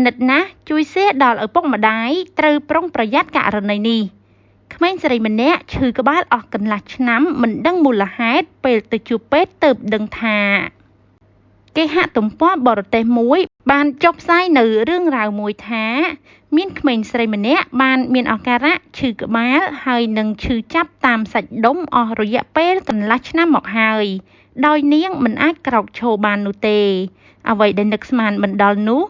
ណិតណាស់ជួយសៀដល់ឪពុកម្ដាយត្រូវប្រុងប្រយ័ត្នករណីនេះក្មេងស្រីម្នាក់ឈឺក្បាលអស់កន្លះឆ្នាំមិនដឹងមូលហេតុពេលទៅជួបពេទ្យទើបដឹងថាគេហទំព័របរទេសមួយបានចុះផ្សាយនៅរឿងរ៉ាវមួយថាមានក្មេងស្រីម្នាក់បានមានអាការៈឈឺក្បាលហើយនឹងឈឺចាប់តាមសាច់ដុំអស់រយៈពេលកន្លះឆ្នាំមកហើយដោយនាងមិនអាចក្រោកឈរបាននោះទេអ្វីដែលនឹកស្មានមិនដល់នោះ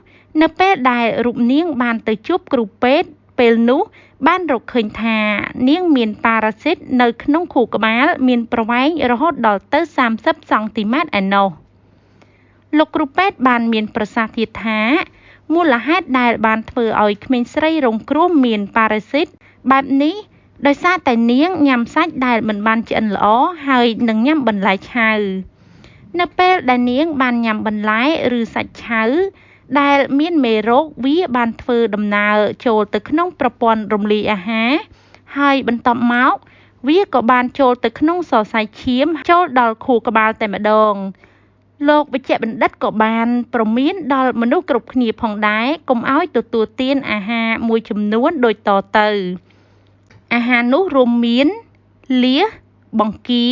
នៅពេលដែលរូបនាងបានទៅជួបគ្រូពេទ្យពេលនោះបានរកឃើញថានាងមានប៉ារ៉ាស៊ីតនៅក្នុងខួរក្បាលមានប្រវែងរហូតដល់ទៅ30សង់ទីម៉ែត្រឯណោះលោកគ្រូពេទ្យបានមានប្រសាសន៍ទៀតថាមូលហេតុដែលបានធ្វើឲ្យក្មេងស្រីរងគ្រោះមានប៉ារ៉ាស៊ីតបែបនេះដោយសារតែនាងញ៉ាំសាច់ដែលមិនបានឆ្អិនល្អហើយនឹងញ៉ាំបន្លែឆៅនៅពេលដែលនាងបានញ៉ាំបន្លែឬសាច់ឆៅដែលមានមេរោគវាបានធ្វើដំណើរចូលទៅក្នុងប្រព័ន្ធរំលាយអាហារហើយបន្ទាប់មកវាក៏បានចូលទៅក្នុងសរសៃឈាមចូលដល់ខួរក្បាលតែម្ដងលោកវេជ្ជបណ្ឌិតក៏បានព្រមានដល់មនុស្សគ្រប់គ្នាផងដែរកុំឲ្យទទួលទានអាហារមួយចំនួនដូចតទៅអាហារនោះរួមមានលៀសបង្គា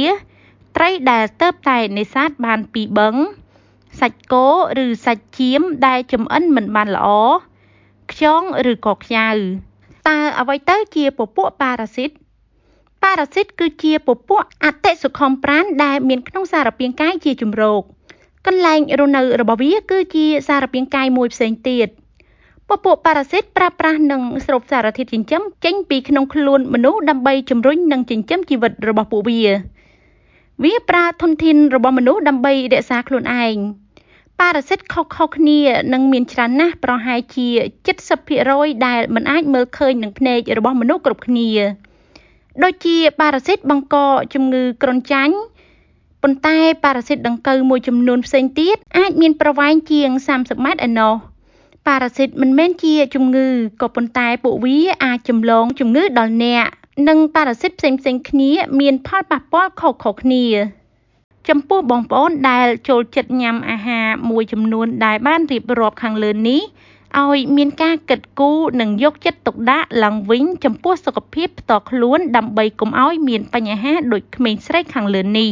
ត្រីដែលទើបតែនេសាទបានពីបឹងសាច់គោឬសាច់ចៀមដែលចម្អិនមិនបានល្អខ្យងឬក៏ខ្ចៅតើអ្វីទៅជាពពួកប៉ារ៉ាស៊ីតប៉ារ៉ាស៊ីតគឺជាពពួកអតិសុខុមប្រាណដែលមានក្នុងសារពាង្គកាយជាជម្រកកន្លែងរស់នៅរបស់វាគឺជាសារពាង្គកាយមួយផ្សេងទៀតពពួកប៉ារ៉ាស៊ីតប្រើប្រាស់និងស្រូបសារធាតុចិញ្ចឹមចេញពីក្នុងខ្លួនមនុស្សដើម្បីជំរុញនិងចិញ្ចឹមជីវិតរបស់ពួកវាប្រើធនធានរបស់មនុស្សដើម្បីរក្សាខ្លួនឯងប៉ារ៉ាស៊ីតខុសៗគ្នានឹងមានច្រើនណាស់ប្រហែលជា 70% ដែលមិនអាចមើលឃើញនឹងភ្នែករបស់មនុស្សគ្រប់គ្នាដូចជាប៉ារ៉ាស៊ីតបង្កជំងឺគ្រុនចាញ់ប៉ុន្តែប៉ារ៉ាស៊ីតដង្កូវមួយចំនួនផ្សេងទៀតអាចមានប្រវែងជាង30ម៉ែត្រឯណោះប៉ារ៉ាស៊ីតមិនមែនជាជំងឺក៏ប៉ុន្តែពួកវាអាចចម្លងជំងឺដល់អ្នកនិងប៉ារ៉ាស៊ីតផ្សេងៗគ្នាមានផលប៉ះពាល់ខុសៗគ្នាចំពោះបងប្អូនដែលចូលចិត្តញ៉ាំអាហារមួយចំនួនដែលបានរៀបរាប់ខាងលើនេះឲ្យមានការគិតគូរនិងយកចិត្តទុកដាក់ឡើងវិញចំពោះសុខភាពផ្ទាល់ខ្លួនដើម្បីកុំឲ្យមានបញ្ហាដូចក្មេងស្រីខាងលើនេះ